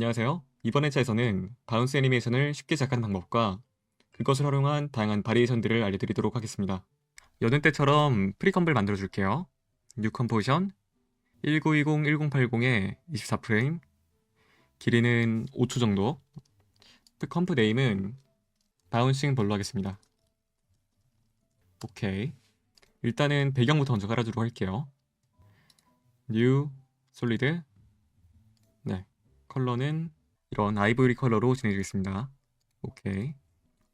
안녕하세요. 이번 회차에서는 바운스 애니메이션을 쉽게 시작하는 방법과 그것을 활용한 다양한 바리에이션들을 알려드리도록 하겠습니다. 여느 때처럼 프리컴프를 만들어줄게요. 뉴 컴포지션 1920-1080에 24프레임, 길이는 5초 정도. 컴프 네임은 바운싱 볼로 하겠습니다. 오케이. 일단은 배경부터 먼저 깔아주도록 할게요. 뉴 솔리드. 네, 컬러는 이런 아이보리 컬러로 진행해주겠습니다. 오케이.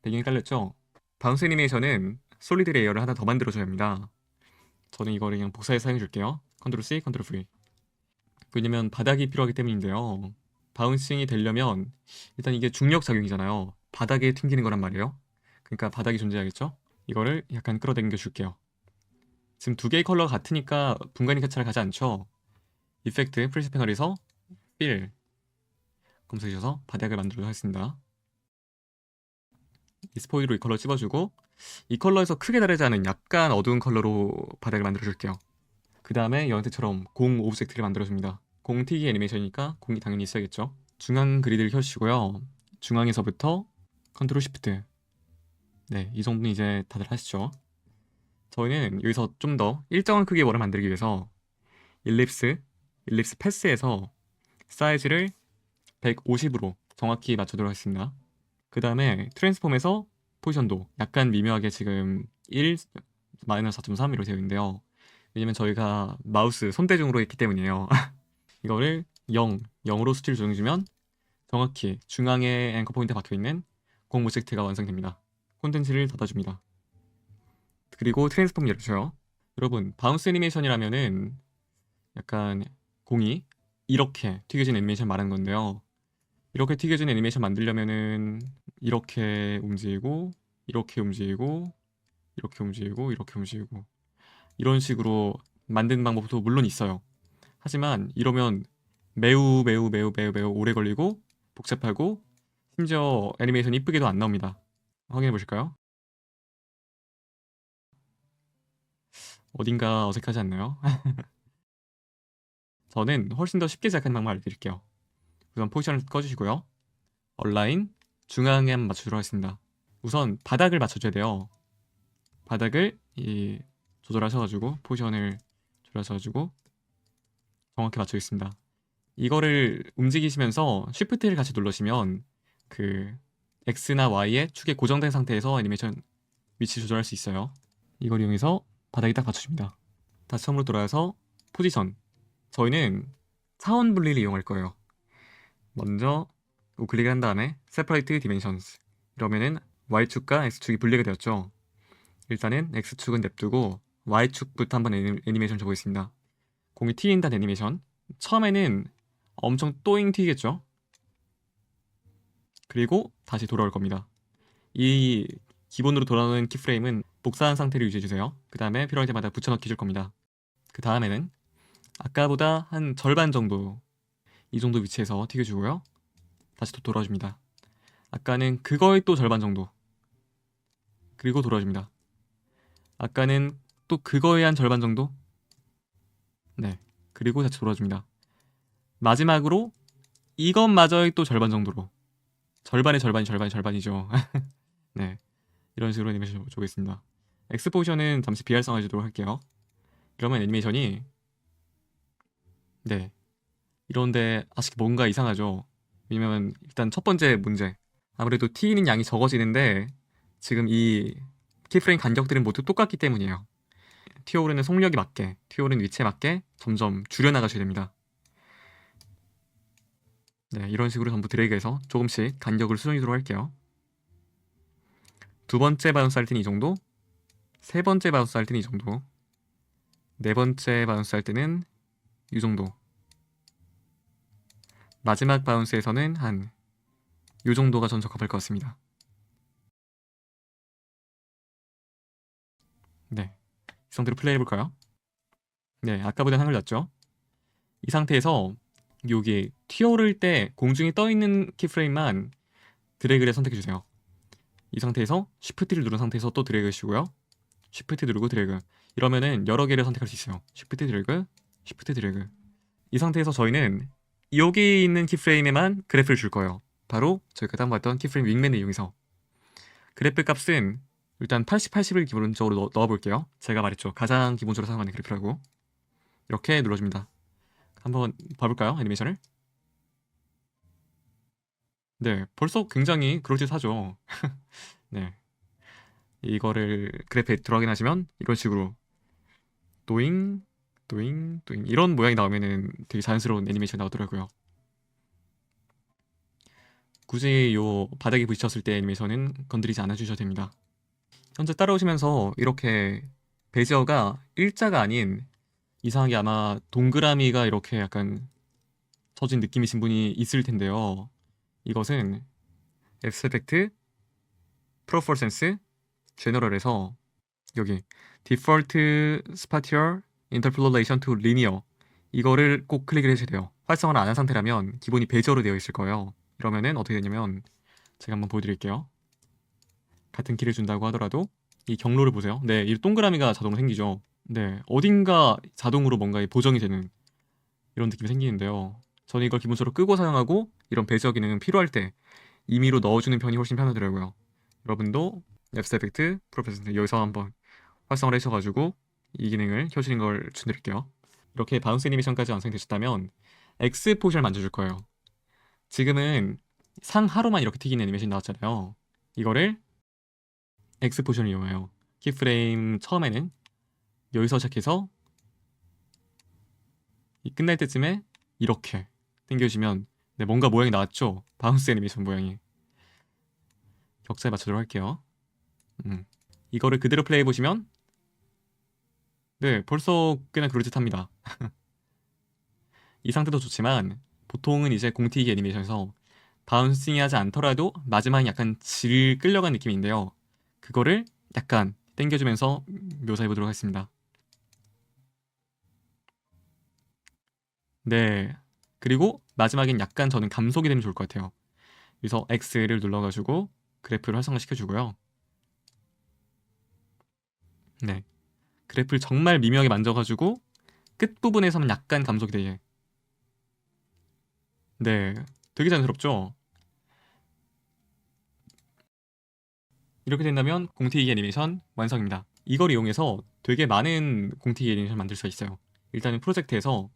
배경이 깔렸죠? 바운스 애니메이션은 솔리드 레이어를 하나 더 만들어줘야 합니다. 저는 이거를 그냥 복사해서 사용해줄게요. 컨트롤 C, 컨트롤 V. 왜냐면 바닥이 필요하기 때문인데요. 바운싱이 되려면 일단 이게 중력 작용이잖아요. 바닥에 튕기는 거란 말이에요. 그러니까 바닥이 존재하겠죠? 이거를 약간 끌어당겨 줄게요. 지금 두 개의 컬러가 같으니까 분간이 잘 가지 않죠? 이펙트, 프리셋 패널에서 필 검색해 주셔서 바닥을 만들도록 하겠습니다. 이 스포이로 이 컬러 찝어주고 이 컬러에서 크게 다르지 않은 약간 어두운 컬러로 바닥을 만들어줄게요. 그 다음에 여한테처럼 공 오브젝트를 만들어줍니다. 공 튀기 애니메이션이니까 공이 당연히 있어야겠죠. 중앙 그리드를 켜주시고요. 중앙에서부터 컨트롤 시프트. 네, 이 정도는 이제 다들 하시죠. 저희는 여기서 좀 더 일정한 크기의 원을 만들기 위해서 일립스 패스에서 사이즈를 150으로 정확히 맞추도록 하겠습니다. 그 다음에 트랜스폼에서 포지션도 약간 미묘하게 지금 1, 마이너스 4.3 이렇게 되어 있는데요. 왜냐면 저희가 마우스 손대중으로 했기 때문이에요. 이거를 0으로 수치를 조정해주면 정확히 중앙에 앵커 포인트에 박혀있는 공 오브젝트가 완성됩니다. 콘텐츠를 닫아줍니다. 그리고 트랜스폼 열어줘요. 여러분, 바운스 애니메이션이라면은 약간 공이 이렇게 튀겨진 애니메이션 말하는 건데요. 이렇게 튀겨진 애니메이션 만들려면은 이렇게 움직이고 이렇게 움직이고 이렇게 움직이고 이렇게 움직이고 이런 식으로 만드는 방법도 물론 있어요. 하지만 이러면 매우 오래 걸리고 복잡하고 심지어 애니메이션 이쁘게도 안 나옵니다. 확인해 보실까요? 어딘가 어색하지 않나요? 저는 훨씬 더 쉽게 시작하는 방법을 알려드릴게요. 우선 포지션을 꺼주시고요. 얼라인 중앙에 한번 맞추도록 하겠습니다. 우선 바닥을 맞춰줘야 돼요. 바닥을 조절하셔가지고 포지션을 조절하셔가지고 정확히 맞추겠습니다. 이거를 움직이시면서 Shift를 같이 누르시면 그 X나 Y의 축에 고정된 상태에서 애니메이션 위치 조절할 수 있어요. 이걸 이용해서 바닥에 딱 맞춰줍니다. 다시 처음으로 돌아와서 포지션. 저희는 차원 분리를 이용할 거예요. 먼저 우클릭을 한 다음에 Separate Dimensions. 이러면은 Y축과 X축이 분리가 되었죠. 일단은 X축은 냅두고 Y축부터 한번 애니메이션 줘보겠습니다. 공이 튀긴다는 애니메이션. 처음에는 엄청 또잉 튀겠죠. 그리고 다시 돌아올 겁니다. 이 기본으로 돌아오는 키프레임은 복사한 상태를 유지해주세요. 그 다음에 필요할 때마다 붙여넣기 줄 겁니다. 그 다음에는 아까보다 한 절반 정도, 이 정도 위치에서 튀겨주고요. 다시 또 돌아줍니다. 아까는 그거의 또 절반 정도, 그리고 돌아줍니다. 아까는 또 그거의 한 절반 정도, 네, 그리고 다시 돌아줍니다. 마지막으로 이것마저의 또 절반 정도로, 절반의 절반이 절반이죠. 네, 이런 식으로 애니메이션 줘보겠습니다. 엑스포지션은 잠시 비활성화해주도록 할게요. 그러면 애니메이션이 네, 이런데 아직 뭔가 이상하죠. 왜냐면 일단 첫 번째 문제, 아무래도 튀는 양이 적어지는데 지금 이 키프레임 간격들은 모두 똑같기 때문이에요. 튀어오르는 속력이 맞게, 튀어오르는 위치에 맞게 점점 줄여나가셔야 됩니다. 네, 이런 식으로 전부 드래그해서 조금씩 간격을 수정해주도록 할게요. 두 번째 바운스 할 때는 이 정도, 세 번째 바운스 할 때는 이 정도, 네 번째 바운스 할 때는 이 정도, 마지막 바운스에서는 한 이 정도가 전 적합할 것 같습니다. 네, 이 상태로 플레이 해볼까요? 네, 아까보다 한글 났죠? 이 상태에서 여기 튀어오를 때 공중에 떠있는 키프레임만 드래그를 선택해주세요. 이 상태에서 Shift를 누른 상태에서 또 드래그 해주시고요. Shift 누르고 드래그. 이러면은 여러 개를 선택할 수 있어요. Shift 드래그, Shift 드래그. 이 상태에서 저희는 여기 있는 키프레임에만 그래프를 줄 거예요. 바로 저희가 다음 봤던 키프레임 윙맨을 이용해서 그래프 값은 일단 80, 80을 기본적으로 넣어볼게요. 제가 말했죠. 가장 기본적으로 사용하는 그래프라고. 이렇게 눌러줍니다. 한번 봐볼까요? 애니메이션을. 네, 벌써 굉장히 그럴듯하죠. 네, 이거를 그래프에 들어가긴 하시면 이런 식으로 도잉, 도잉, 도잉 이런 모양이 나오면은 되게 자연스러운 애니메이션 나오더라고요. 굳이 요 바닥에 부딪혔을 때 애니메이션은 건드리지 않아 주셔도 됩니다. 현재 따라오시면서 이렇게 베지어가 일자가 아닌 이상하게 아마 동그라미가 이렇게 약간 처진 느낌이신 분이 있을 텐데요. 이것은 앱스펙트, 프로포센스, 제너럴에서 여기 Default Spatial Interpolation to Linear 이거를 꼭 클릭을 해주셔야 돼요. 활성화를 안 한 상태라면 기본이 베지어로 되어 있을 거예요. 이러면은 어떻게 되냐면 제가 한번 보여드릴게요. 같은 키를 준다고 하더라도 이 경로를 보세요. 네, 이 동그라미가 자동으로 생기죠. 네, 어딘가 자동으로 뭔가 보정이 되는 이런 느낌이 생기는데요. 저는 이걸 기본적으로 끄고 사용하고 이런 베지어 기능은 필요할 때 임의로 넣어주는 편이 훨씬 편하더라고요. 여러분도 앱스 에펙트, 프로페셔널 여기서 한번 활성화를 하셔가지고 이 기능을 켜시는 걸 추천드릴게요. 이렇게 바운스 애니메이션까지 완성되셨다면 X 포지션을 만져줄 거예요. 지금은 상하로만 이렇게 튀긴 애니메이션이 나왔잖아요. 이거를 X 포지션을 이용해요. 키프레임 처음에는 여기서 시작해서 이 끝날 때쯤에 이렇게 당겨주시면 네, 뭔가 모양이 나왔죠? 바운스 애니메이션 모양이. 격자에 맞추도록 할게요. 이거를 그대로 플레이해 보시면 네, 벌써 꽤나 그럴듯합니다. 이 상태도 좋지만 보통은 이제 공튀기 애니메이션에서 바운싱이 하지 않더라도 마지막에 약간 질 끌려간 느낌인데요. 그거를 약간 당겨주면서 묘사해 보도록 하겠습니다. 네. 그리고 마지막엔 약간 저는 감속이 되면 좋을 것 같아요. 그래서 X를 눌러가지고 그래프를 활성화시켜주고요. 네. 그래프를 정말 미묘하게 만져가지고 끝부분에서는 약간 감속이 되게. 네. 되게 자연스럽죠? 이렇게 된다면 공튀기 애니메이션 완성입니다. 이걸 이용해서 되게 많은 공튀기 애니메이션 만들 수가 있어요. 일단은 프로젝트에서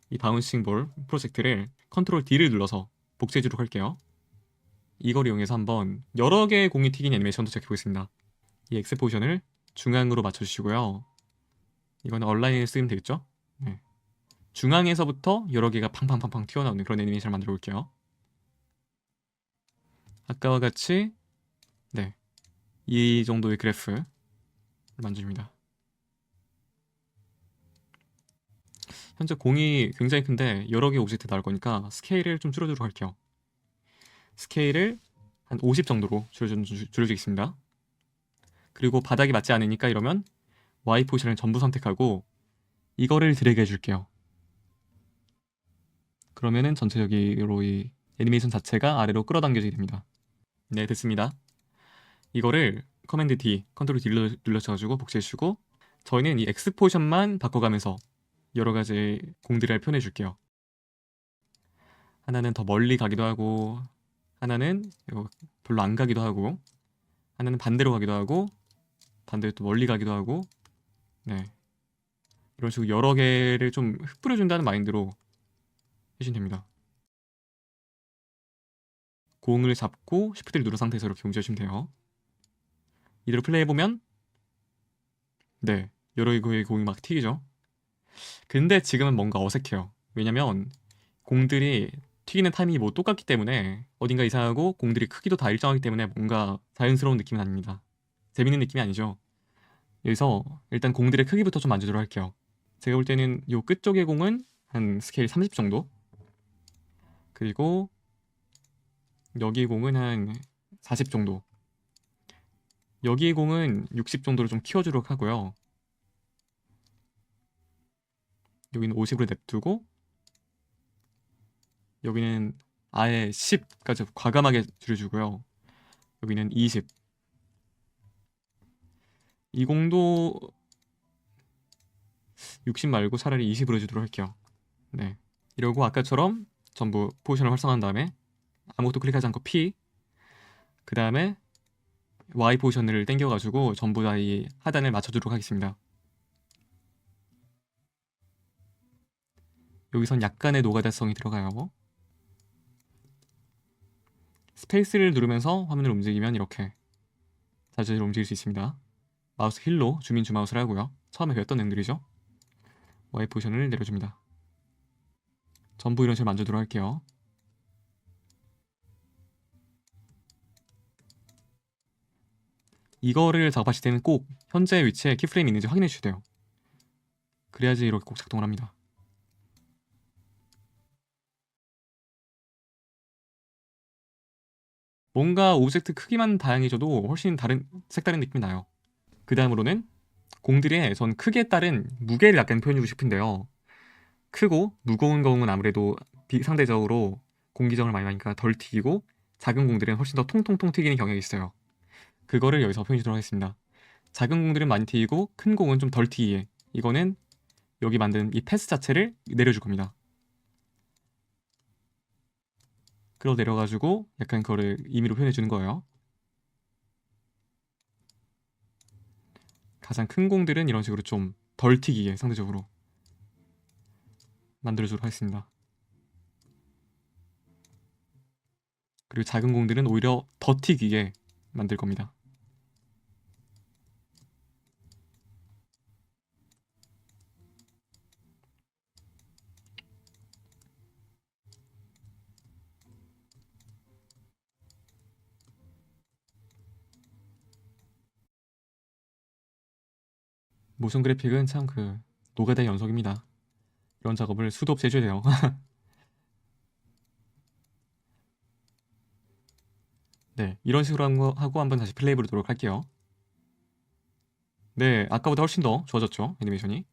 이 바운싱 볼 프로젝트를 컨트롤 D를 눌러서 복제해 주도록 할게요. 이걸 이용해서 한번 여러 개의 공이 튀긴 애니메이션도 체크해보겠습니다. 이 엑스포지션을 중앙으로 맞춰주시고요. 이거는 얼라인을 쓰면 되겠죠? 네. 중앙에서부터 여러 개가 팡팡팡팡 튀어나오는 그런 애니메이션을 만들어 볼게요. 아까와 같이 네, 이 정도의 그래프를 만집니다. 현재 공이 굉장히 큰데 여러 개 오브젝트 나올 거니까 스케일을 좀 줄여주도록 할게요. 스케일을 한 50 정도로 줄여주겠습니다. 그리고 바닥이 맞지 않으니까 이러면 Y 포지션을 전부 선택하고 이거를 드래그 해줄게요. 그러면은 전체적으로 이 애니메이션 자체가 아래로 끌어당겨지게 됩니다. 네, 됐습니다. 이거를 커맨드 D, 컨트롤 D 눌러셔가지고 복제해주고 저희는 이 X 포지션만 바꿔가면서 여러 가지 공들을 표현해 줄게요. 하나는 더 멀리 가기도 하고 하나는 별로 안 가기도 하고 하나는 반대로 가기도 하고 반대로 또 멀리 가기도 하고 네, 이런 식으로 여러 개를 좀 흩뿌려준다는 마인드로 해주시면 됩니다. 공을 잡고 Shift를 누른 상태에서 이렇게 움직여주시면 돼요. 이대로 플레이해보면 네, 여러 개의 공이 막 튀기죠. 근데 지금은 뭔가 어색해요. 왜냐면 공들이 튀기는 타이밍이 뭐 똑같기 때문에 어딘가 이상하고 공들이 크기도 다 일정하기 때문에 뭔가 자연스러운 느낌은 아닙니다. 재밌는 느낌이 아니죠. 여기서 일단 공들의 크기부터 좀 만져주도록 할게요. 제가 볼 때는 요 끝쪽의 공은 한 스케일 30 정도, 그리고 여기 공은 한 40 정도, 여기 공은 60 정도로 좀 키워주도록 하고요. 여기는 50으로 냅두고 여기는 아예 10까지 과감하게 줄여주고요. 여기는 20. 이 공도 60 말고 차라리 20으로 해주도록 할게요. 네. 이러고 아까처럼 전부 포지션을 활성화한 다음에 아무것도 클릭하지 않고 P, 그 다음에 Y 포지션을 당겨가지고 전부 다 이 하단을 맞춰주도록 하겠습니다. 여기선 약간의 노가다성이 들어가요. 스페이스를 누르면서 화면을 움직이면 이렇게 자주자주 움직일 수 있습니다. 마우스 힐로 주민 주마우스를 하고요. 처음에 배웠던 내용들이죠. Y 포지션을 내려줍니다. 전부 이런 식으로 만져도록 할게요. 이거를 작업하실 때는 꼭 현재 위치에 키프레임이 있는지 확인해 주셔야 돼요. 그래야지 이렇게 꼭 작동을 합니다. 뭔가 오브젝트 크기만 다양해져도 훨씬 색다른 느낌이 나요. 그 다음으로는 공들의 전 크기에 따른 무게를 약간 표현해주고 싶은데요. 크고 무거운 공은 아무래도 상대적으로 공기정을 많이 하니까 덜 튀기고, 작은 공들은 훨씬 더 통통통 튀기는 경향이 있어요. 그거를 여기서 표현해주도록 하겠습니다. 작은 공들은 많이 튀기고 큰 공은 좀 덜 튀기게, 이거는 여기 만든 이 패스 자체를 내려줄 겁니다. 끌어 내려가지고 약간 그거를 임의로 표현해주는 거예요. 가장 큰 공들은 이런 식으로 좀 덜 튀기게 상대적으로 만들어주도록 하겠습니다. 그리고 작은 공들은 오히려 더 튀기게 만들 겁니다. 모션 그래픽은 참 노가다의 연속입니다. 이런 작업을 수도 없이 해줘야 돼요. 네, 이런 식으로 하고 한번 다시 플레이 해보도록 할게요. 네, 아까보다 훨씬 더 좋아졌죠, 애니메이션이.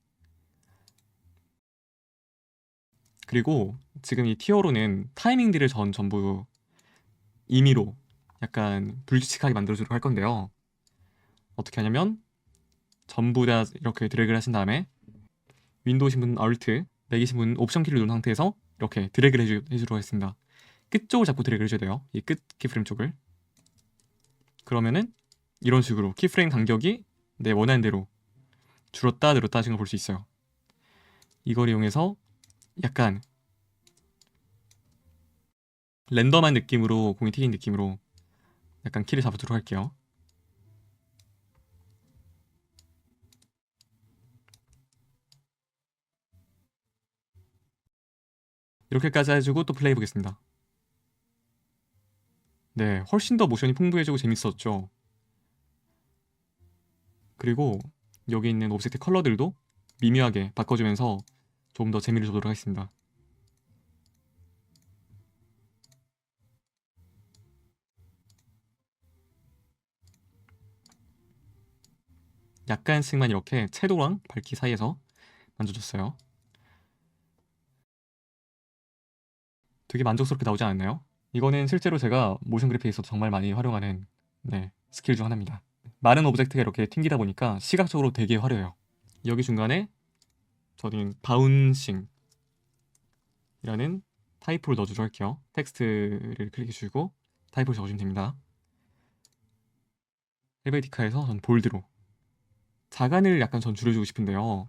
그리고 지금 이 티어로는 타이밍들을 전부 임의로 약간 불규칙하게 만들어주도록 할 건데요. 어떻게 하냐면 전부 다 이렇게 드래그를 하신 다음에 윈도우신 분은 Alt, 맥이신 분은 옵션 키를 누른 상태에서 이렇게 드래그를 해주도록 하겠습니다. 끝쪽을 잡고 드래그를 해줘야 돼요. 이 끝 키프레임 쪽을. 그러면은 이런 식으로 키프레임 간격이 내 원하는 대로 줄었다 늘었다 하신 걸 볼 수 있어요. 이걸 이용해서 약간 랜덤한 느낌으로, 공이 튀긴 느낌으로 약간 키를 잡아두도록 할게요. 이렇게까지 해주고 또 플레이 해보겠습니다. 네, 훨씬 더 모션이 풍부해지고 재밌었죠. 그리고 여기 있는 오브젝트 컬러들도 미묘하게 바꿔주면서 조금 더 재미를 주도록 하겠습니다. 약간씩만 이렇게 채도랑 밝기 사이에서 만져줬어요. 되게 만족스럽게 나오지 않았나요? 이거는 실제로 제가 모션 그래픽에서 정말 많이 활용하는 스킬 중 하나입니다. 많은 오브젝트가 이렇게 튕기다 보니까 시각적으로 되게 화려해요. 여기 중간에 저는 바운싱이라는 타이프를 넣어주도록 할게요. 텍스트를 클릭해 주시고 타이프를 적어주면 됩니다. 헬베티카에서 전 볼드로 자간을 약간 전 줄여주고 싶은데요.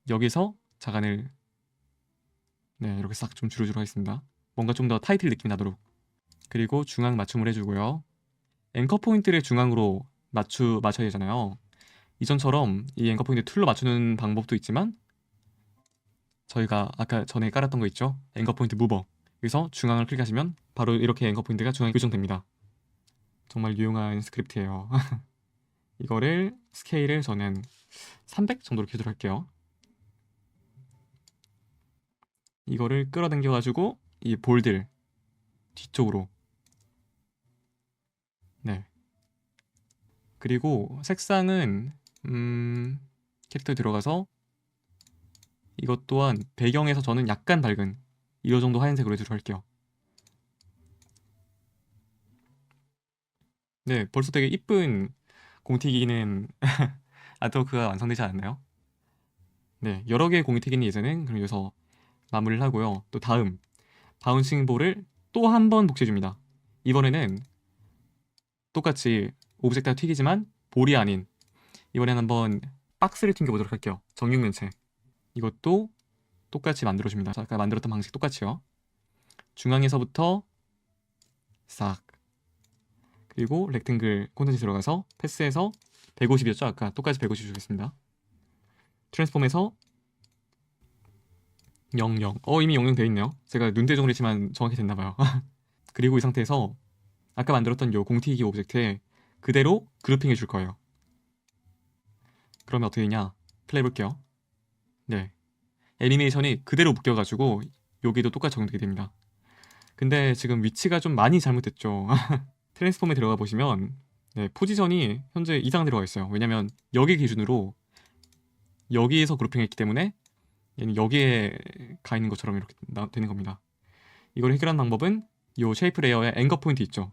여기서 자간을 이렇게 싹 좀 줄여주도록 하겠습니다. 뭔가 좀 더 타이틀 느낌이 나도록. 그리고 중앙 맞춤을 해주고요. 앵커 포인트를 중앙으로 맞춰야 되잖아요. 이전처럼 이 앵커 포인트 툴로 맞추는 방법도 있지만, 저희가 아까 전에 깔았던 거 있죠? 앵커 포인트 무버. 여기서 중앙을 클릭하시면 바로 이렇게 앵커 포인트가 중앙에 교정됩니다. 정말 유용한 스크립트예요. 이거를 스케일을 저는 300 정도로 켜도록 할게요. 이거를 끌어당겨 가지고 이 볼들 뒤쪽으로. 네. 그리고 색상은 캐릭터 들어가서 이것 또한 배경에서 저는 약간 밝은 이 정도 하얀색으로 해주도록 할게요. 네, 벌써 되게 이쁜 공튀기는 아트워크가 완성되지 않았나요? 네, 여러 개의 공이 튀기는 예제는 그럼 여기서 마무리를 하고요. 또 다음 바운싱 볼을 또 한 번 복사해줍니다. 이번에는 똑같이 오브젝트가 튀기지만 볼이 아닌, 이번에는 한번 박스를 튕겨보도록 할게요. 정육면체. 이것도 똑같이 만들어줍니다. 자, 아까 만들었던 방식 똑같이요. 중앙에서부터 싹, 그리고 렉탱글 콘텐츠 들어가서 패스해서 150이었죠? 아까 똑같이 150 주겠습니다. 트랜스폼에서 00. 이미 00 되어 있네요. 제가 눈대중으로 했지만 정확히 됐나봐요. 그리고 이 상태에서 아까 만들었던 요 공튀기 오브젝트에 그대로 그룹핑 해줄 거예요. 그러면 어떻게 되냐? 플레이 해볼게요. 네, 애니메이션이 그대로 묶여가지고 여기도 똑같이 적용되게 됩니다. 근데 지금 위치가 좀 많이 잘못됐죠. 트랜스폼에 들어가 보시면 네, 포지션이 현재 이상 들어가 있어요. 왜냐면 여기 기준으로 여기에서 그룹핑했기 때문에 얘는 여기에 가 있는 것처럼 이렇게 되는 겁니다. 이걸 해결하는 방법은 이 쉐이프 레이어에 앵거 포인트 있죠.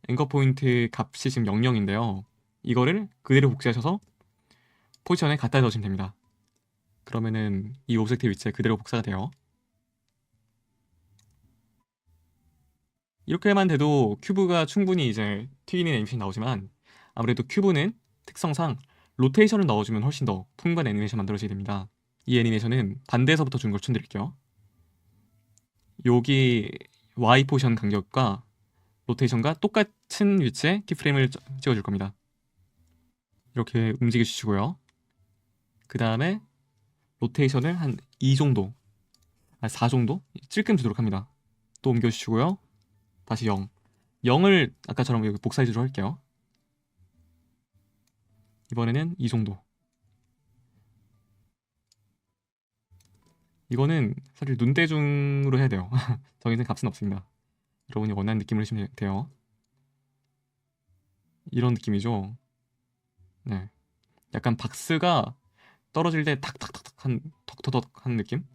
앵거 포인트 값이 지금 00인데요. 이거를 그대로 복사하셔서 포지션에 갖다 넣으시면 됩니다. 그러면은 이 오브젝트 위치에 그대로 복사가 돼요. 이렇게만 돼도 큐브가 충분히 이제 튀기는 애니메이션이 나오지만 아무래도 큐브는 특성상 로테이션을 넣어주면 훨씬 더 풍부한 애니메이션 만들어지게 됩니다. 이 애니메이션은 반대에서부터 준 걸 추천드릴게요. 여기 Y 포지션 간격과 로테이션과 똑같은 위치에 키프레임을 찍어줄 겁니다. 이렇게 움직여 주시고요. 그 다음에 로테이션을 한 2 정도, 4 정도 찔끔 주도록 합니다. 또 옮겨 주시고요. 다시 0. 0을 아까처럼 여기 복사해주도록 할게요. 이번에는 이 정도. 이거는 사실 눈대중으로 해야 돼요. 정해진 값은 없습니다. 여러분이 원하는 느낌을 해주시면 돼요. 이런 느낌이죠. 네, 약간 박스가 떨어질 때 탁탁탁탁한 턱터덕한 느낌?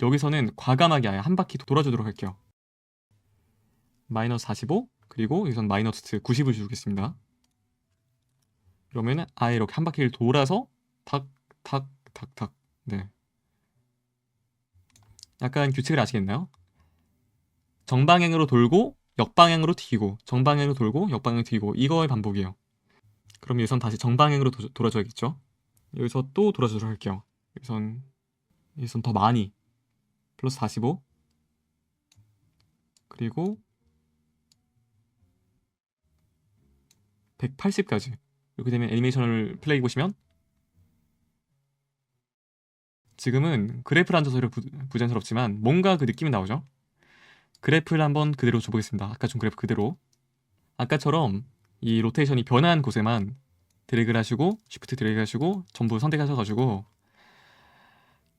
여기서는 과감하게 아예 한 바퀴 돌아주도록 할게요. 마이너스 45, 그리고 여기선 마이너스 90을 주겠습니다. 그러면은 아예 이렇게 한 바퀴를 돌아서 탁탁탁탁. 네, 약간 규칙을 아시겠나요? 정방향으로 돌고 역방향으로 튀기고, 정방향으로 돌고 역방향으로 튀기고, 이거의 반복이에요. 그럼 여기선 다시 정방향으로 돌아줘야겠죠? 여기서 또 돌아주도록 할게요. 여기선 더 많이, 플러스 45, 그리고 180까지. 이렇게 되면 애니메이션을 플레이 보시면 지금은 그래프를 앉아서 부자연스럽지만 뭔가 그 느낌이 나오죠? 그래프를 한번 그대로 줘보겠습니다. 아까 준 그래프 그대로. 아까처럼 이 로테이션이 변한 곳에만 드래그를 하시고 쉬프트 드래그 하시고 전부 선택하셔가지고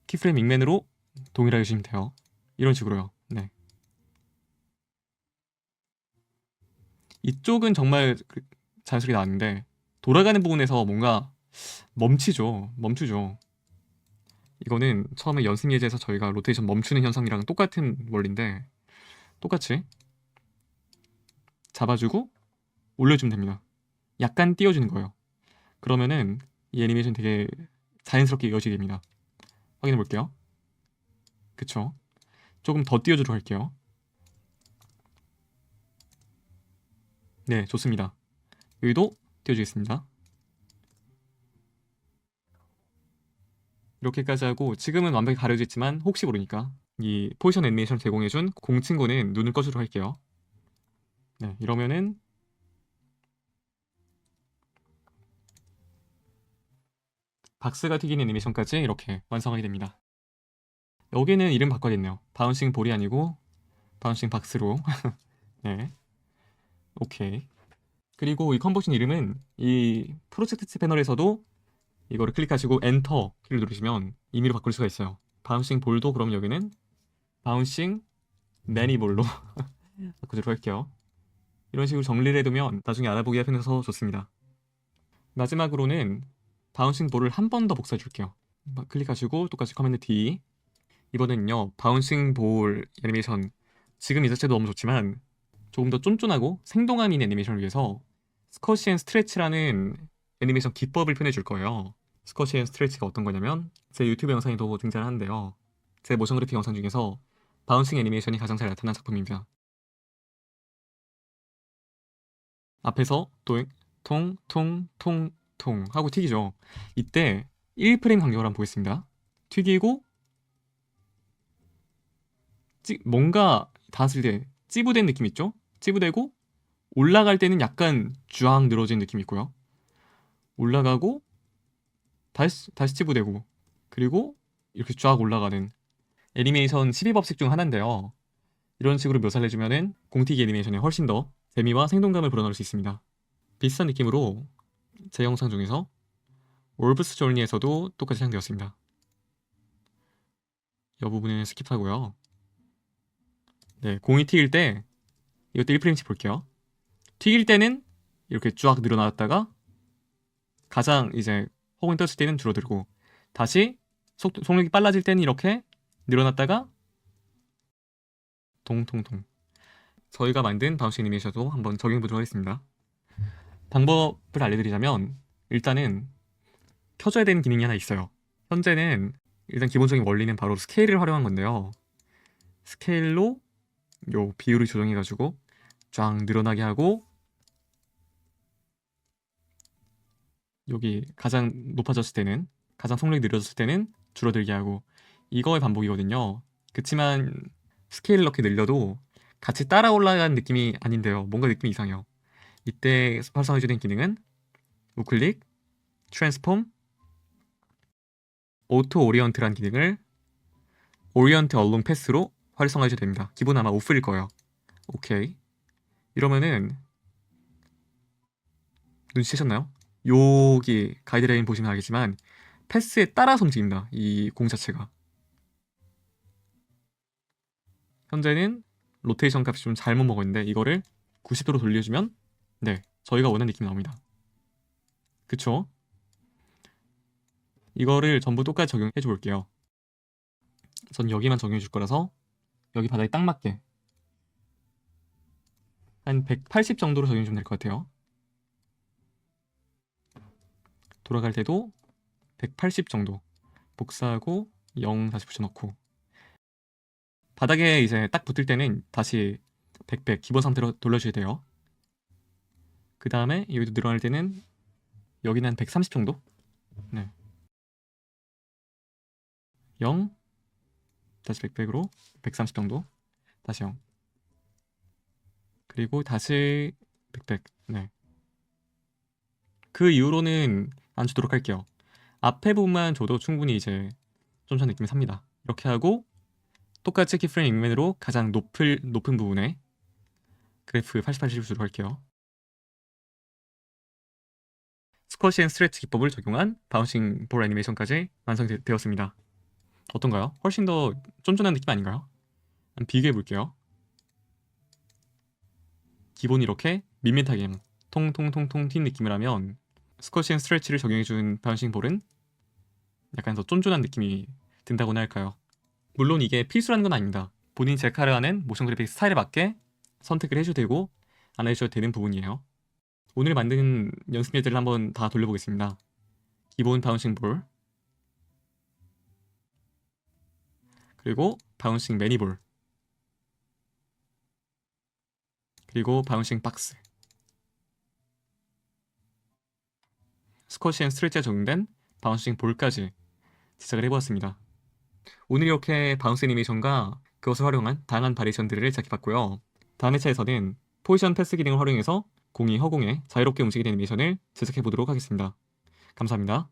키프레임 윙맨으로 동일하게 해주시면 돼요. 이런 식으로요. 네, 이쪽은 정말 자연스럽게 나왔는데 돌아가는 부분에서 뭔가 멈추죠. 이거는 처음에 연습 예제에서 저희가 로테이션 멈추는 현상이랑 똑같은 원리인데 똑같이 잡아주고 올려주면 됩니다. 약간 띄워주는 거예요. 그러면은 이 애니메이션 되게 자연스럽게 이어지게 됩니다. 확인해 볼게요. 그쵸? 조금 더 띄워주도록 할게요. 네, 좋습니다. 여기도 띄워주겠습니다. 이렇게까지 하고 지금은 완벽히 가려져 있지만 혹시 모르니까 이 포지션 애니메이션을 제공해준 공친구는 눈을 꺼주도록 할게요. 네, 이러면은 박스가 튀기는 애니메이션까지 이렇게 완성하게 됩니다. 여기는 이름 바꿔야겠네요. 바운싱 볼이 아니고 바운싱 박스로. 네, 오케이. 그리고 이 컨버션 이름은 이 프로젝트 패널에서도 이거를 클릭하시고 엔터 키를 누르시면 임의로 바꿀 수가 있어요. 바운싱 볼도 그럼 여기는 바운싱 매니볼로 바꾸도록 할게요. 이런 식으로 정리를 해두면 나중에 알아보기가 편해서 좋습니다. 마지막으로는 바운싱 볼을 한 번 더 복사해 줄게요. 클릭하시고 똑같이 커맨드 D. 이번에는요, 바운싱 볼 애니메이션 지금 이 자체도 너무 좋지만 조금 더 쫀쫀하고 생동감 있는 애니메이션을 위해서 스쿼시 앤 스트레치라는 애니메이션 기법을 표현해 줄 거예요. 스쿼시 앤 스트레치가 어떤 거냐면 제 유튜브 영상에도 등장하는데요. 제 모션 그래픽 영상 중에서 바운싱 애니메이션이 가장 잘 나타난 작품입니다. 앞에서 통 하고 튀기죠. 이때 1프레임 간격을 한번 보겠습니다. 튀기고 뭔가 닿았을 때 찌부된 느낌 있죠? 찌부되고 올라갈 때는 약간 쫙 늘어진 느낌이 있고요. 올라가고 다시 찌부되고 그리고 이렇게 쫙 올라가는 애니메이션 12법칙 중 하나인데요. 이런 식으로 묘사를 해주면은 공티기 애니메이션에 훨씬 더 재미와 생동감을 불어넣을 수 있습니다. 비슷한 느낌으로 제 영상 중에서 월브스 조니에서도 똑같이 사용되었습니다. 이 부분은 스킵하고요. 네, 공이 튀길 때 이것도 1프레임씩 볼게요. 튀길 때는 이렇게 쫙 늘어났다가 가장 이제 허공이 떴을 때는 줄어들고 다시 속력이 빨라질 때는 이렇게 늘어났다가 통통통. 저희가 만든 바운싱 애니메이션도 한번 적용해 보도록 하겠습니다. 방법을 알려드리자면 일단은 켜줘야 되는 기능이 하나 있어요. 현재는 일단 기본적인 원리는 바로 스케일을 활용한 건데요. 스케일로 요 비율을 조정해가지고 쫙 늘어나게 하고 여기 가장 높아졌을 때는 가장 속력이 느려졌을 때는 줄어들게 하고 이거의 반복이거든요. 그치만 스케일을 이렇게 늘려도 같이 따라 올라가는 느낌이 아닌데요. 뭔가 느낌이 이상해요. 이때 활성화해주는 기능은 우클릭, 트랜스폼, 오토 오리언트라는 기능을 오리언트 얼롱 패스로 활성화해줘도 됩니다. 기본 아마 오프일 거예요. 오케이. 이러면은 눈치채셨나요? 여기 가이드라인 보시면 알겠지만 패스에 따라서 움직입니다. 이 공 자체가. 현재는 로테이션 값이 좀 잘못 먹었는데 이거를 90도로 돌려주면 네, 저희가 원하는 느낌이 나옵니다. 그쵸? 이거를 전부 똑같이 적용해 줘 볼게요. 전 여기만 적용해 줄 거라서 여기 바닥에 딱 맞게 한 180 정도로 적용해 주면 될 것 같아요. 돌아갈 때도 180 정도 복사하고 0 다시 붙여넣고 바닥에 이제 딱 붙을 때는 다시 100 기본 상태로 돌려줘야 돼요. 그 다음에 여기도 늘어날 때는 여기는 한 130 정도? 네. 0 다시 100으로 130 정도 다시 0 그리고 다시 100 네. 그 이후로는 안 주도록 할게요. 앞에 부분만 줘도 충분히 이제 좀 전 느낌이 삽니다. 이렇게 하고 똑같이 키프레임 윙맨으로 가장 높은 부분에 그래프 80, 80을 주도록 할게요. 스쿼시 앤 스트레치 기법을 적용한 바운싱 볼 애니메이션까지 완성되었습니다. 어떤가요? 훨씬 더 쫀쫀한 느낌 아닌가요? 한번 비교해 볼게요. 기본 이렇게 밋밋하게 통통통통 튄 느낌을 하면 스쿼시 앤 스트레치를 적용해준 바운싱 볼은 약간 더 쫀쫀한 느낌이 든다고나 할까요? 물론 이게 필수라는 건 아닙니다. 본인 젤카를 하는 모션 그래픽 스타일에 맞게 선택을 해줘도 되고 안 해줘도 되는 부분이에요. 오늘 만든 연습 예제를 한번 다 돌려보겠습니다. 기본 바운싱 볼 그리고 바운싱 매니볼 그리고 바운싱 박스 스쿼시 앤 스트레치에 적용된 바운싱 볼까지 제작을 해보았습니다. 오늘 이렇게 바운스 애니메이션과 그것을 활용한 다양한 바리에이션들을 제작해봤고요. 다음 회차에서는 포지션 패스 기능을 활용해서 공이 허공에 자유롭게 움직이는 애니메이션을 제작해보도록 하겠습니다. 감사합니다.